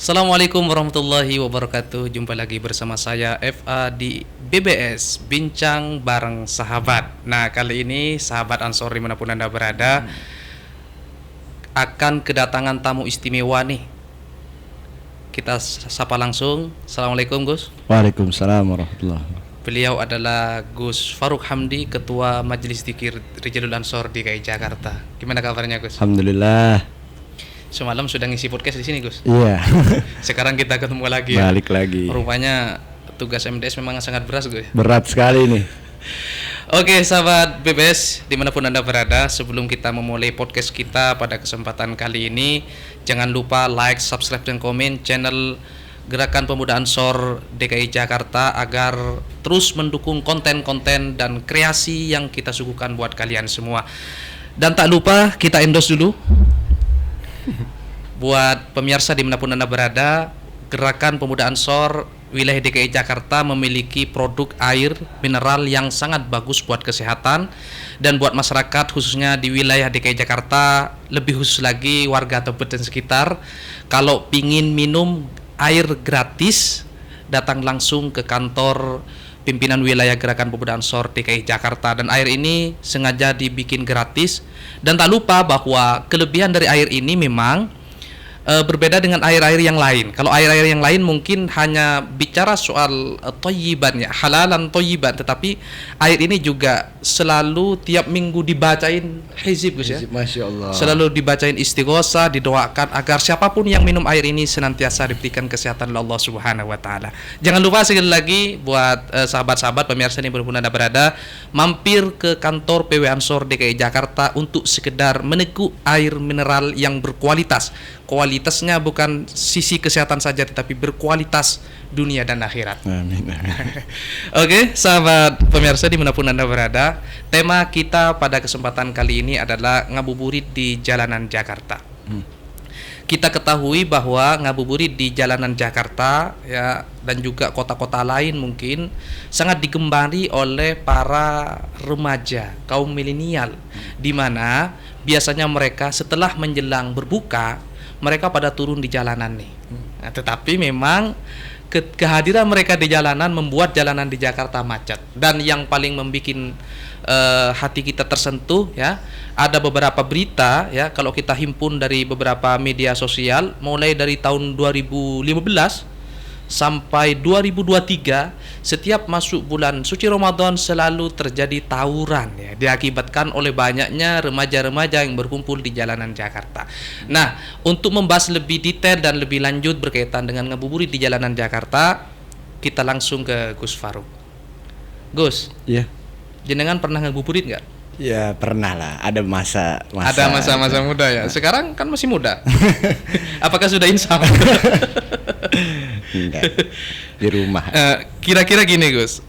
Assalamualaikum warahmatullahi wabarakatuh. Jumpa lagi bersama saya FA di BBS Bincang Bareng Sahabat. Nah, kali ini sahabat Ansor dimanapun Anda berada akan kedatangan tamu istimewa nih. Kita sapa langsung. Assalamualaikum Gus. Waalaikumsalam warahmatullahi wabarakatuh. Beliau adalah Gus Faruk Hamdi, Ketua Majelis Dzikir Rijalul Ansor DKI Jakarta. Gimana kabarnya Gus? Alhamdulillah. Semalam sudah ngisi podcast di sini Gus. Iya. Sekarang kita ketemu lagi ya. Balik lagi. Rupanya tugas MDS memang sangat berat Gus. Berat sekali nih. Oke sahabat BBS dimanapun Anda berada, sebelum kita memulai podcast kita pada kesempatan kali ini, jangan lupa like, subscribe, dan komen channel Gerakan Pemuda Ansor DKI Jakarta agar terus mendukung konten-konten dan kreasi yang kita suguhkan buat kalian semua. Dan tak lupa kita endorse dulu buat pemirsa dimanapun Anda berada, Gerakan Pemuda Ansor wilayah DKI Jakarta memiliki produk air mineral yang sangat bagus buat kesehatan dan buat masyarakat khususnya di wilayah DKI Jakarta, lebih khusus lagi warga Tebet dan sekitar. Kalau pingin minum air gratis, datang langsung ke kantor pimpinan wilayah Gerakan Pemuda Ansor DKI Jakarta, dan air ini sengaja dibikin gratis. Dan tak lupa bahwa kelebihan dari air ini memang berbeda dengan air-air yang lain. Kalau air-air yang lain mungkin hanya bicara soal thayyiban ya, halalan thayyiban, tetapi air ini juga selalu tiap minggu dibacain hizib Gus ya. Masya Allah. Selalu dibacain istighosah, didoakan agar siapapun yang minum air ini senantiasa diberikan kesehatan oleh Allah Subhanahu wa taala. Jangan lupa sekali lagi buat sahabat-sahabat pemirsa ini berhubungan Anda berada, mampir ke kantor PW Ansor DKI Jakarta untuk sekedar meneguk air mineral yang berkualitas. Kualitasnya bukan sisi kesehatan saja, tetapi berkualitas dunia dan akhirat. Amin. Oke, sahabat pemirsa dimanapun Anda berada, tema kita pada kesempatan kali ini adalah ngabuburit di jalanan Jakarta. Kita ketahui bahwa ngabuburit di jalanan Jakarta ya, dan juga kota-kota lain mungkin sangat digembari oleh para remaja kaum milenial, di mana biasanya mereka setelah menjelang berbuka mereka pada turun di jalanan nih. Nah, tetapi memang kehadiran mereka di jalanan membuat jalanan di Jakarta macet. Dan yang paling membuat hati kita tersentuh ya, ada beberapa berita ya, kalau kita himpun dari beberapa media sosial, mulai dari tahun 2015 sampai 2023, setiap masuk bulan suci Ramadan selalu terjadi tawuran ya, diakibatkan oleh banyaknya remaja-remaja yang berkumpul di jalanan Jakarta. Nah, untuk membahas lebih detail dan lebih lanjut berkaitan dengan ngabuburit di jalanan Jakarta, kita langsung ke Gus Faruk. Gus, Iya. jenengan pernah ngabuburit nggak? Ya pernah lah. Ada Ada masa-masa muda ya. Sekarang kan masih muda. Apakah sudah insaf? Enggak. Di rumah. Kira-kira gini Gus,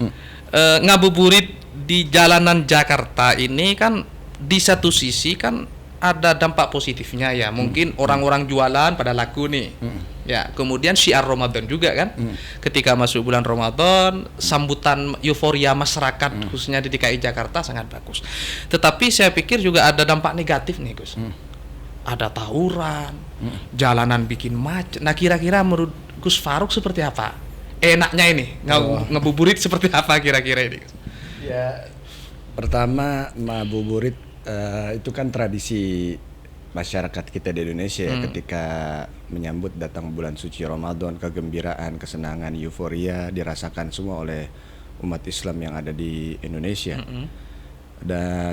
ngabuburit di jalanan Jakarta ini kan di satu sisi kan ada dampak positifnya ya, mungkin orang-orang jualan pada laku nih ya, kemudian syiar Ramadan juga kan, ketika masuk bulan Ramadan sambutan euforia masyarakat khususnya di DKI Jakarta sangat bagus. Tetapi saya pikir juga ada dampak negatif nih Gus, ada tawuran, jalanan bikin macet. Nah, kira-kira menurut Gus Faruk seperti apa enaknya ini ngebuburit seperti apa kira-kira ini? Ya, pertama ngabuburit itu kan tradisi masyarakat kita di Indonesia ya, ketika menyambut datang bulan suci Ramadan, kegembiraan, kesenangan, euforia dirasakan semua oleh umat Islam yang ada di Indonesia.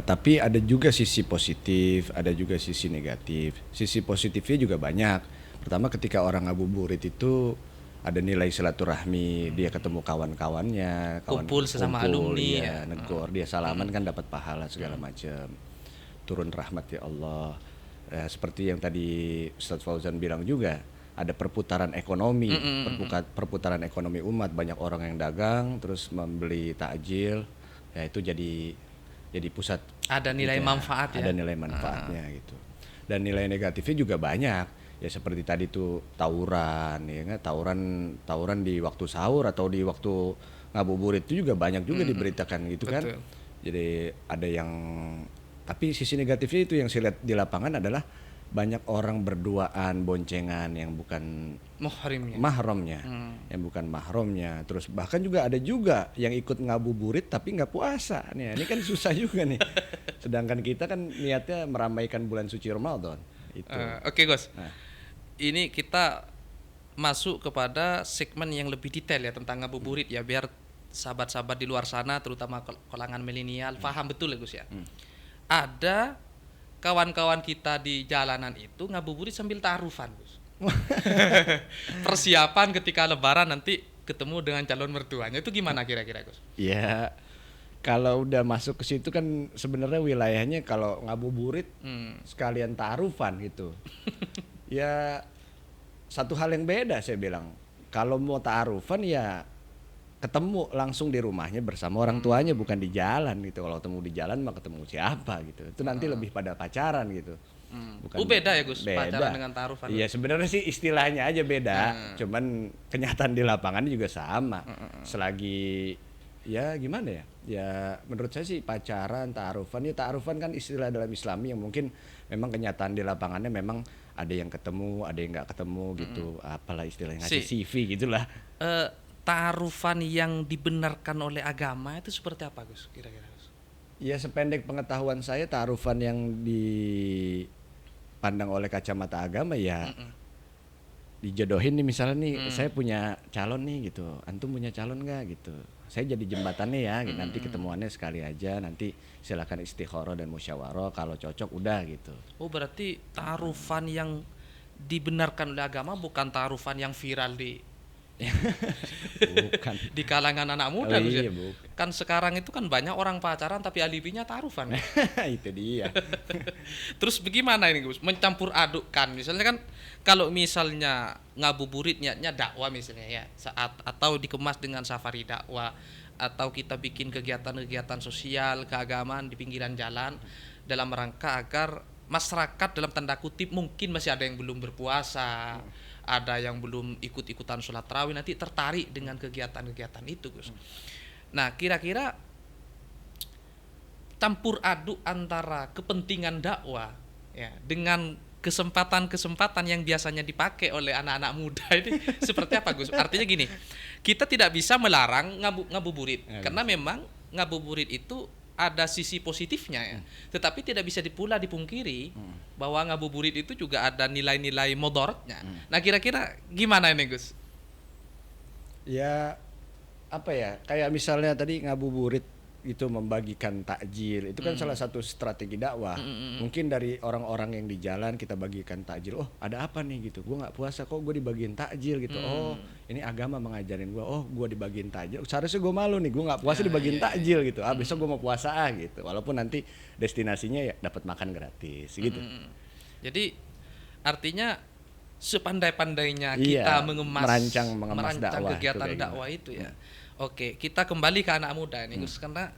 Tapi ada juga sisi positif, ada juga sisi negatif. Sisi positifnya juga banyak. Pertama, ketika orang ngabuburit itu ada nilai silaturahmi, dia ketemu kawan-kawannya, Kumpul sesama alumni ya, negor, dia salaman kan dapat pahala segala macam. Turun rahmat ya Allah. Seperti yang tadi Ustadz Fauzan bilang juga, ada perputaran ekonomi, perputaran ekonomi umat, banyak orang yang dagang terus membeli takjil, ya itu jadi pusat. Ada nilai manfaat ya. Ada nilai manfaatnya gitu. Dan nilai negatifnya juga banyak. Ya seperti tadi tuh tawuran, ya kan? Tawuran di waktu sahur atau di waktu ngabuburit itu juga banyak juga diberitakan gitu. Betul. Kan. Jadi ada yang, tapi sisi negatifnya itu yang saya lihat di lapangan adalah banyak orang berduaan, boncengan yang bukan Muhrimnya. mahramnya, yang bukan mahramnya. Terus bahkan juga ada juga yang ikut ngabuburit tapi nggak puasa. Nih, ini kan susah juga nih. Sedangkan kita kan niatnya meramaikan bulan suci Ramadan. Itu. Oke, Gus. Nah, Ini kita masuk kepada segmen yang lebih detail ya tentang ngabuburit ya, biar sahabat-sahabat di luar sana terutama kalangan milenial paham betul ya Gus ya. Ada kawan-kawan kita di jalanan itu ngabuburit sambil ta'arufan, Gus. Persiapan ketika lebaran nanti ketemu dengan calon mertuanya itu gimana kira-kira, Gus? ya kalau udah masuk ke situ kan sebenarnya wilayahnya kalau ngabuburit sekalian ta'arufan gitu. Ya satu hal yang beda saya bilang. Kalau mau ta'arufan ya ketemu langsung di rumahnya bersama orang tuanya, bukan di jalan gitu. Kalau ketemu di jalan mah ketemu siapa gitu. Itu nanti lebih pada pacaran gitu. Bukan, Beda ya Gus, beda. pacaran dengan ta'arufan. Iya sebenarnya sih istilahnya aja beda, cuman kenyataan di lapangan juga sama. Selagi ya gimana ya? Ya menurut saya sih pacaran, ta'arufan, ya ta'arufan kan istilah dalam Islami yang mungkin memang kenyataan di lapangannya memang ada yang ketemu, ada yang nggak ketemu gitu. Apalah istilahnya ngasih CV gitulah. Ta'arufan yang dibenarkan oleh agama itu seperti apa, Gus? Kira-kira, Gus? Ya sependek pengetahuan saya ta'arufan yang dipandang oleh kacamata agama ya dijodohin nih misalnya nih saya punya calon nih gitu, antum punya calon nggak gitu, saya jadi jembatannya ya gitu. Nanti ketemuannya sekali aja, nanti silakan istikharah dan musyawarah, kalau cocok udah gitu. Oh, berarti ta'arufan yang dibenarkan oleh agama bukan ta'arufan yang viral Bukan. di kalangan anak muda, Oh, Gus ya? iya, bukan. Kan sekarang itu kan banyak orang pacaran tapi alibinya ta'arufan. Itu dia. Terus bagaimana ini, Gus? Mencampur adukkan. Misalnya kan kalau misalnya ngabuburit niatnya dakwah misalnya ya, saat atau dikemas dengan safari dakwah atau kita bikin kegiatan-kegiatan sosial keagamaan di pinggiran jalan dalam rangka agar masyarakat dalam tanda kutip mungkin masih ada yang belum berpuasa, ada yang belum ikut-ikutan sholat tarawih, nanti tertarik dengan kegiatan-kegiatan itu, Gus. Nah, kira-kira campur aduk antara kepentingan dakwah ya dengan kesempatan-kesempatan yang biasanya dipakai oleh anak-anak muda ini seperti apa, Gus? Artinya gini, kita tidak bisa melarang ngabuburit karena memang ngabuburit itu ada sisi positifnya ya. Tetapi tidak bisa pula dipungkiri bahwa ngabuburit itu juga ada nilai-nilai mudaratnya. Nah, kira-kira gimana ini, Gus? Ya apa ya, kayak misalnya tadi ngabuburit itu membagikan takjil, itu kan salah satu strategi dakwah. Mungkin dari orang-orang yang di jalan kita bagikan takjil, oh ada apa nih gitu, gue nggak puasa kok gue dibagiin takjil gitu. Oh ini agama mengajarin gue, oh gue dibagiin takjil, seharusnya gue malu nih gue nggak puasa dibagiin takjil gitu. Besok gue mau puasa gitu, walaupun nanti destinasinya ya dapat makan gratis gitu. Jadi artinya sepandai-pandainya Iya, kita mengemas merancang dakwah kegiatan itu dakwah itu ya. Oke, kita kembali ke anak muda ini, Gus, karena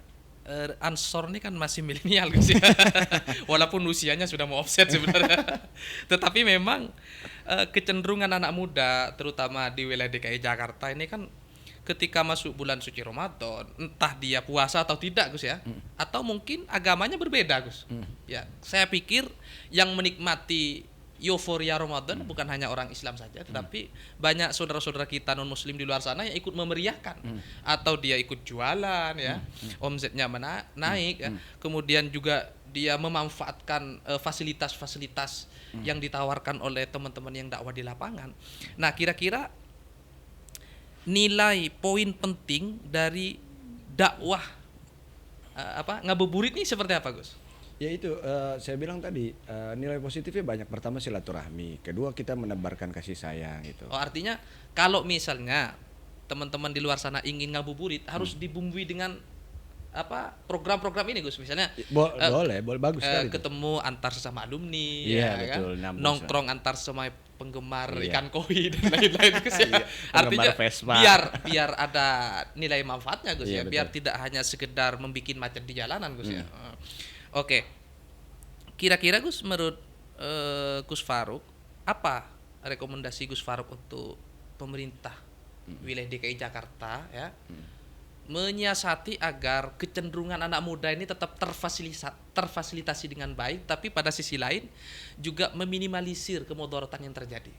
Ansor ini kan masih milenial, Gus ya. Walaupun usianya sudah mau offset sebenarnya. Tetapi memang kecenderungan anak muda terutama di wilayah DKI Jakarta ini kan ketika masuk bulan suci Ramadan, entah dia puasa atau tidak, Gus ya. Atau mungkin agamanya berbeda, Gus. Ya, saya pikir yang menikmati euforia Ramadan bukan hanya orang Islam saja, tetapi banyak saudara-saudara kita non Muslim di luar sana yang ikut memeriahkan, atau dia ikut jualan ya, omsetnya naik ya, kemudian juga dia memanfaatkan fasilitas-fasilitas yang ditawarkan oleh teman-teman yang dakwah di lapangan. Nah, kira-kira nilai poin penting dari dakwah ngabuburit ini seperti apa, Gus? Ya itu saya bilang tadi nilai positifnya banyak. Pertama silaturahmi, kedua kita menebarkan kasih sayang gitu. Oh, artinya kalau misalnya teman-teman di luar sana ingin ngabuburit harus dibumbui dengan program-program ini, Gus, misalnya boleh bagus sekali ketemu antar sesama alumni, iya, ya betul, kan? Nongkrong antar sesama penggemar ikan koi dan lain-lain, Gus ya. Iya, Artinya Vespa. biar ada nilai manfaatnya, Gus ya, betul. biar tidak hanya sekedar membuat macet di jalanan, Gus ya. Oke, kira-kira, Gus, menurut Gus Faruk, apa rekomendasi Gus Faruk untuk pemerintah wilayah DKI Jakarta ya menyiasati agar kecenderungan anak muda ini tetap terfasilitasi dengan baik, tapi pada sisi lain juga meminimalisir kemudaratan yang terjadi.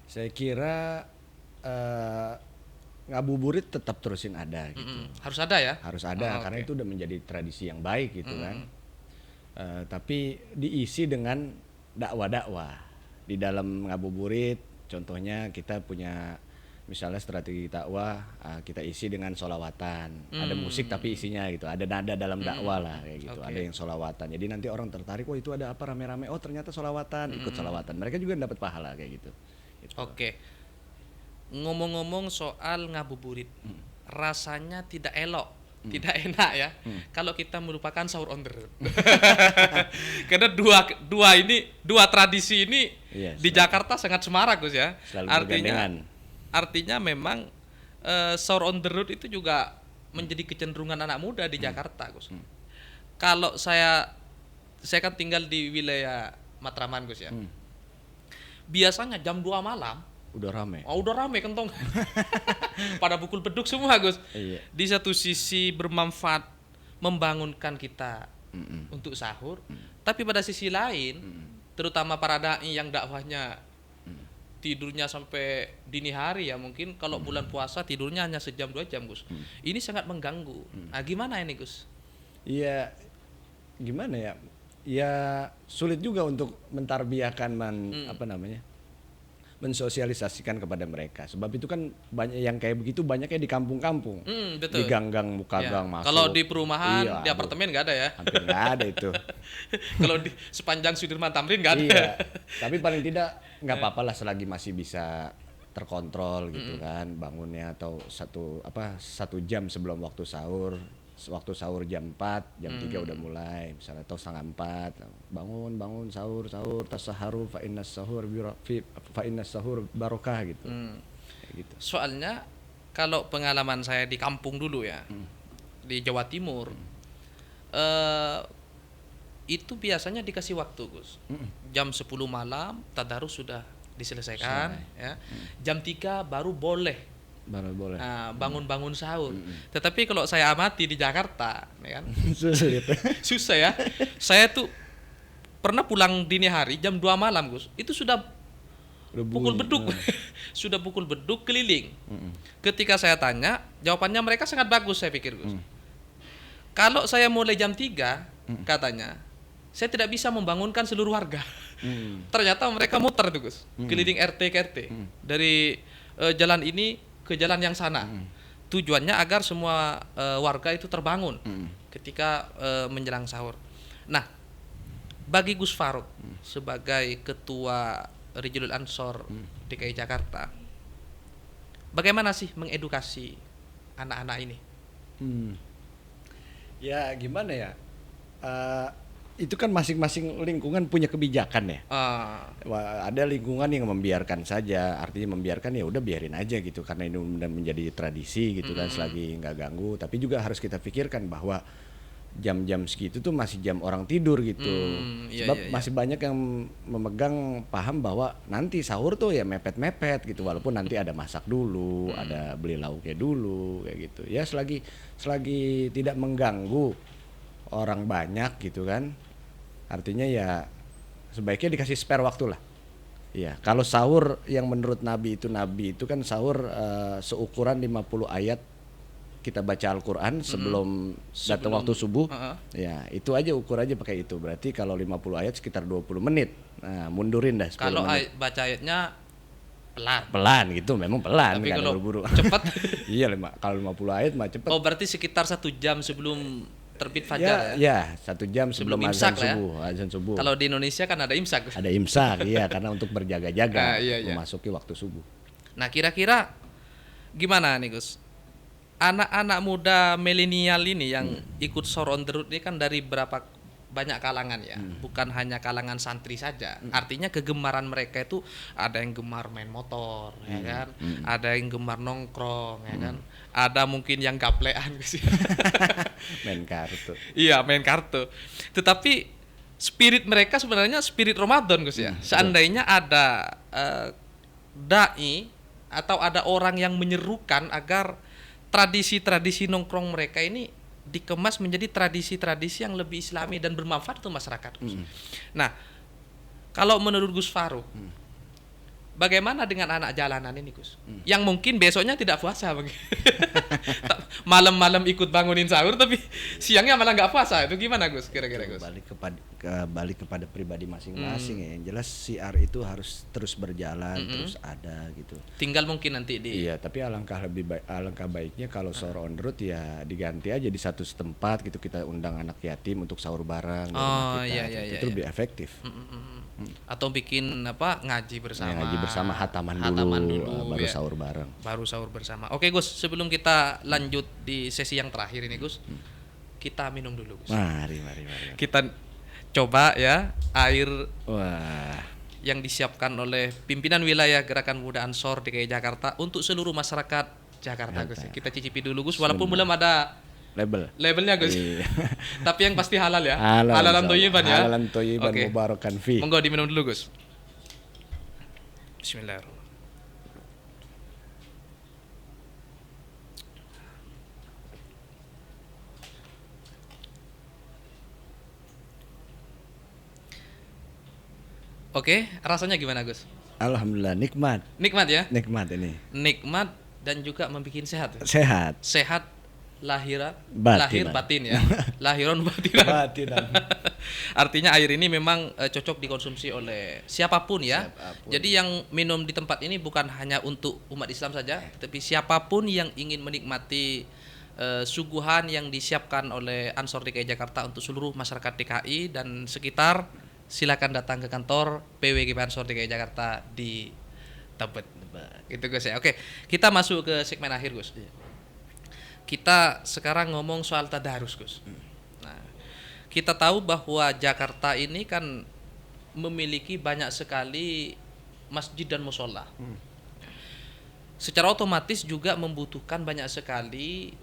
Saya kira ngabuburit tetap terusin ada gitu. Harus ada ya? Harus ada karena itu udah menjadi tradisi yang baik gitu kan. Tapi diisi dengan dakwah-dakwah di dalam ngabuburit. Contohnya kita punya misalnya strategi dakwah, kita isi dengan solawatan. Ada musik tapi isinya gitu, ada nada dalam dakwah lah kayak gitu. Ada yang solawatan. Jadi nanti orang tertarik, oh itu ada apa rame-rame, oh ternyata solawatan, ikut solawatan. Mereka juga dapat pahala kayak gitu. Oke. Ngomong-ngomong soal ngabuburit, rasanya tidak elok, tidak enak ya, kalau kita melupakan sahur on the road. Karena dua tradisi ini di Jakarta sangat semarak, Gus ya. Artinya memang sahur on the road itu juga menjadi kecenderungan anak muda di Jakarta, Gus. Kalau saya kan tinggal di wilayah Matraman, Gus ya. Biasanya jam 2 malam udah rame. Oh, udah rame kentong. Pada pukul beduk semua, Gus. Iya. Di satu sisi bermanfaat membangunkan kita untuk sahur, tapi pada sisi lain, terutama para dai yang dakwahnya tidurnya sampai dini hari ya, mungkin kalau bulan puasa tidurnya hanya sejam 2 jam, Gus. Ini sangat mengganggu. Nah, gimana ini, Gus? Iya, gimana ya? Ya sulit juga untuk mentarbiyahkan mensosialisasikan kepada mereka. Sebab itu kan banyak yang kayak begitu, banyaknya di kampung-kampung. Di gang-gang, muka gang masuk. Kalau di perumahan, di apartemen nggak ada ya? Hampir nggak ada itu. Kalau di sepanjang Sudirman Tamrin nggak ada. Iya. Tapi paling tidak nggak apa-apa lah selagi masih bisa terkontrol gitu kan bangunnya, atau satu jam sebelum waktu sahur. Waktu sahur jam 4, jam 3 udah mulai misalnya, atau 3:30 bangun sahur tasaharu fa innas sahur barokah gitu. Kayak gitu. Soalnya kalau pengalaman saya di kampung dulu ya, di Jawa Timur, itu biasanya dikasih waktu, Gus. Jam 10 malam tadarus sudah diselesaikan ya. Jam 3 baru boleh bangun sahur. Tetapi kalau saya amati di Jakarta, ya kan, susah ya. Saya tuh pernah pulang dini hari jam 2 malam, Gus. Itu sudah pukul beduk, sudah pukul beduk keliling. Ketika saya tanya, jawabannya mereka sangat bagus, saya pikir, Gus. Kalau saya mulai jam 3, katanya, saya tidak bisa membangunkan seluruh warga. Ternyata mereka muter tuh, Gus, keliling RT ke RT, dari jalan ini ke jalan yang sana. Tujuannya agar semua warga itu terbangun ketika menjelang sahur. Nah, bagi Gus Farouk sebagai ketua Rijulul Ansor DKI Jakarta, bagaimana sih mengedukasi anak-anak ini? Ya gimana ya? Itu kan masing-masing lingkungan punya kebijakan ya. Ada lingkungan yang membiarkan saja, artinya membiarkan ya udah biarin aja gitu, karena ini udah menjadi tradisi gitu kan, selagi nggak ganggu. Tapi juga harus kita pikirkan bahwa jam-jam segitu tuh masih jam orang tidur gitu. Sebab masih banyak yang memegang paham bahwa nanti sahur tuh ya mepet-mepet gitu, walaupun nanti ada masak dulu, ada beli lauknya dulu kayak gitu. Ya selagi tidak mengganggu orang banyak gitu kan, artinya ya sebaiknya dikasih spare waktu lah. Ya, kalau sahur yang menurut Nabi itu kan sahur seukuran 50 ayat kita baca Al-Quran sebelum datang waktu subuh. Ya, itu aja, ukur aja pakai itu. Berarti kalau 50 ayat sekitar 20 menit. Nah, mundurin dah 10 kalau menit. Baca ayatnya pelan gitu, memang pelan. Tapi kalau buru-buru cepat iya, kalau 50 ayat mah cepat. Oh, berarti sekitar 1 jam sebelum terbit fajar ya 1 jam sebelum azan subuh. Kalau di Indonesia kan ada imsak. Ada imsak, iya, karena untuk berjaga-jaga memasuki waktu subuh. Nah, kira-kira gimana nih, Gus? Anak-anak muda milenial ini yang ikut sahur on the road ini kan dari berapa banyak kalangan ya, bukan hanya kalangan santri saja. Artinya kegemaran mereka itu ada yang gemar main motor, ya kan, ada yang gemar nongkrong, ya kan, ada mungkin yang gaplean gitu. Main kartu. Iya, main kartu. Tetapi spirit mereka sebenarnya spirit Ramadan, Gus ya. Seandainya ada dai atau ada orang yang menyerukan agar tradisi-tradisi nongkrong mereka ini dikemas menjadi tradisi-tradisi yang lebih islami dan bermanfaat untuk masyarakat, Gus. Nah, kalau menurut Gus Faruk, bagaimana dengan anak jalanan ini, Gus? Yang mungkin besoknya tidak puasa, malam-malam ikut bangunin sahur, tapi siangnya malah nggak puasa. Itu gimana, Gus? Kira-kira, Gus? Balik kepada pribadi masing-masing ya. Yang jelas siar itu harus terus berjalan, terus ada gitu. Tinggal mungkin nanti Iya, tapi alangkah baiknya kalau sahur on road ya diganti aja di satu setempat gitu, kita undang anak yatim untuk sahur bareng di rumah kita. Iya, Itu iya. lebih efektif. Atau bikin ngaji bersama. Ya, ngaji bersama hataman dulu, baru sahur bareng. Baru sahur bersama. Oke, Gus, sebelum kita lanjut di sesi yang terakhir ini, Gus, kita minum dulu, Gus. Mari. Kita coba ya air Wah, yang disiapkan oleh pimpinan wilayah Gerakan Pemuda Ansor DKI Jakarta untuk seluruh masyarakat Jakarta, Gus. Kita cicipi dulu, Gus, walaupun belum ada labelnya, Gus. Iya. Tapi yang pasti halal ya. Halal, Halalan thayyiban ya. Halalan thayyiban mubarakan fi. Monggo diminum dulu, Gus. Bismillahirrahmanirrahim. Oke, rasanya gimana, Gus? Alhamdulillah nikmat. Nikmat ya? Nikmat ini. Nikmat dan juga membuat sehat. Sehat. Sehat lahir Batinan. batin ya. Lahiran batinan. Batinan. Artinya air ini memang cocok dikonsumsi oleh siapapun ya. Jadi yang minum di tempat ini bukan hanya untuk umat Islam saja, tapi siapapun yang ingin menikmati suguhan yang disiapkan oleh Ansor DKI Jakarta untuk seluruh masyarakat DKI dan sekitar, silakan datang ke kantor PWG Ansor DKI Jakarta di Tebet. Gitu, Gus ya. Oke, kita masuk ke segmen akhir, Gus. Kita sekarang ngomong soal tadarus, Gus. Nah, kita tahu bahwa Jakarta ini kan memiliki banyak sekali masjid dan musola. Secara otomatis juga membutuhkan banyak sekali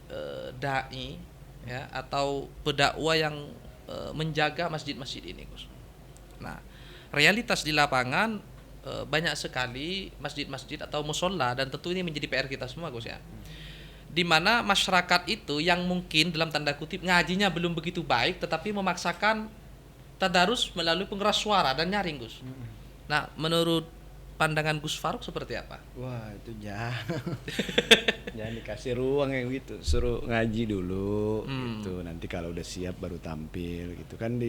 dai ya atau pedakwa yang menjaga masjid-masjid ini, Gus. Nah, realitas di lapangan banyak sekali masjid-masjid atau musola, dan tentu ini menjadi PR kita semua, Gus ya. Di mana masyarakat itu yang mungkin dalam tanda kutip ngajinya belum begitu baik, tetapi memaksakan tadarus melalui pengeras suara dan nyaring, Gus. Nah, menurut pandangan Gus Faruk seperti apa? Wah, itu jangan dikasih ruang yang gitu, suruh ngaji dulu gitu. Nanti kalau udah siap baru tampil gitu kan.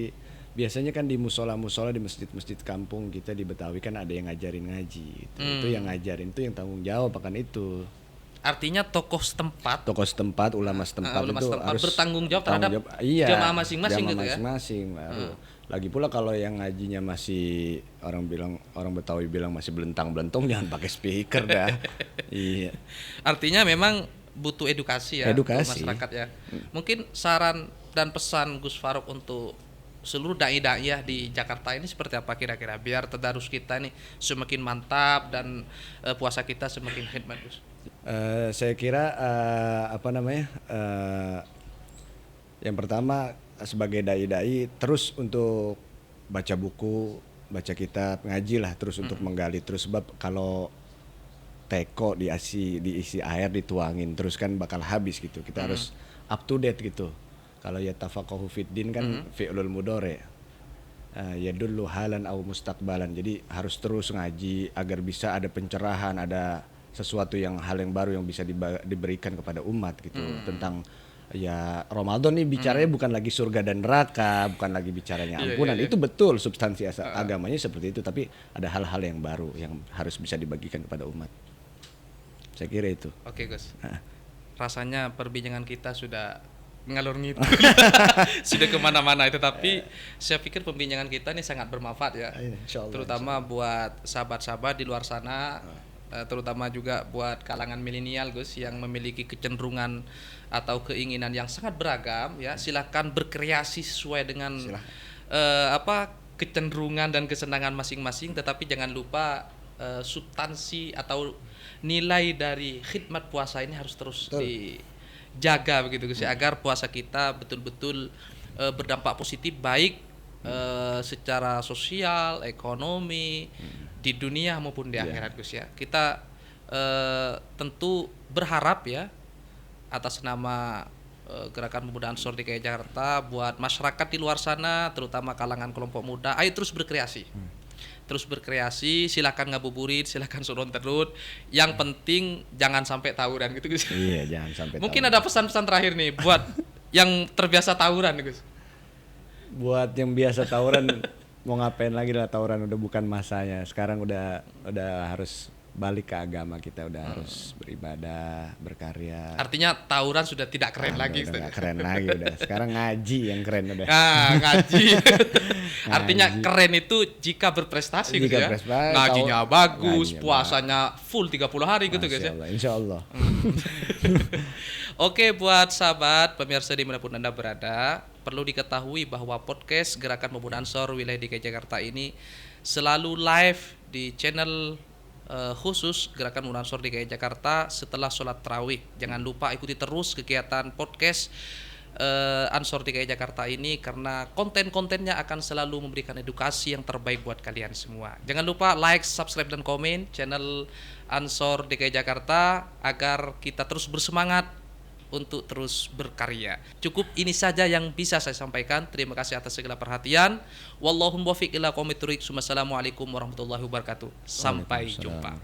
Biasanya kan di musola-musola, di masjid-masjid kampung kita di Betawi kan ada yang ngajarin ngaji gitu. Itu yang ngajarin itu yang tanggung jawab akan itu. Artinya tokoh setempat, ulama setempat itu harus bertanggung jawab terhadap jamaah masing-masing gitu ya. Lagi pula kalau yang ngajinya masih orang Betawi bilang masih belentang-belentong, jangan pakai speaker dah. Iya. Artinya memang butuh edukasi ya untuk masyarakat ya. Mungkin saran dan pesan Gus Faruk untuk seluruh dai-daiyah di Jakarta ini seperti apa kira-kira biar tadarus kita ini semakin mantap dan puasa kita semakin khidmat, Gus? Saya kira yang pertama sebagai dai-dai terus untuk baca buku, baca kitab, ngaji lah terus untuk menggali terus, sebab kalau teko diisi air dituangin terus kan bakal habis gitu. Kita harus up to date gitu. Kalau ya tafaqahu fiddin kan fi'lul mudhari. Ya dulu halan au mustaqbalan. Jadi harus terus ngaji agar bisa ada pencerahan, ada sesuatu hal yang baru yang bisa diberikan kepada umat gitu. Tentang ya Ramadan nih bicaranya bukan lagi surga dan neraka, bukan lagi bicaranya ampunan. Itu betul substansi agamanya seperti itu, tapi ada hal-hal yang baru yang harus bisa dibagikan kepada umat. Saya kira itu. Oke, Gus. Rasanya perbincangan kita sudah ngalur ngidul. Sudah kemana-mana itu, tapi saya pikir pembincangan kita ini sangat bermanfaat ya. Insyaallah, terutama buat sahabat-sahabat di luar sana, terutama juga buat kalangan milenial, Gus, yang memiliki kecenderungan atau keinginan yang sangat beragam ya. Silakan berkreasi sesuai dengan kecenderungan dan kesenangan masing-masing, tetapi jangan lupa substansi atau nilai dari khidmat puasa ini harus terus dijaga begitu, Gus, agar puasa kita betul-betul berdampak positif baik secara sosial, ekonomi di dunia maupun di akhirat, Gus ya. Kita tentu berharap ya atas nama Gerakan Pemuda Ansor DKI Jakarta buat masyarakat di luar sana, terutama kalangan kelompok muda, ayo terus berkreasi. Terus berkreasi, silakan ngabuburit, silakan suron terut. Yang penting jangan sampai tawuran gitu Gus. Iya, jangan sampai Mungkin tawuran. ada pesan-pesan terakhir nih buat yang terbiasa tawuran Gus. Buat yang biasa tawuran mau ngapain lagi lah, tawuran udah bukan masanya. Sekarang udah harus balik ke agama, kita udah harus beribadah, berkarya. Artinya tawuran sudah tidak keren lagi. Udah gak keren lagi udah. Sekarang ngaji yang keren udah. Ngaji. Artinya keren itu jika berprestasi gitu Jika ya. berprestasi, Ngajinya bagus, ngajinya puasanya full 30 hari gitu guys ya. Insya Allah. Oke, buat sahabat pemirsa dimanapun Anda berada, perlu diketahui bahwa podcast Gerakan Pemuda Ansor Wilayah DKI Jakarta ini selalu live di channel khusus Gerakan Pemuda Ansor DKI Jakarta setelah sholat tarawih. Jangan lupa ikuti terus kegiatan podcast Ansor DKI Jakarta ini, karena konten-kontennya akan selalu memberikan edukasi yang terbaik buat kalian semua. Jangan lupa like, subscribe, dan komen channel Ansor DKI Jakarta agar kita terus bersemangat untuk terus berkarya. Cukup ini saja yang bisa saya sampaikan. Terima kasih atas segala perhatian. Wallahum muwaffiq ila aqwamit thoriq. Wassalamualaikum warahmatullahi wabarakatuh. Sampai jumpa.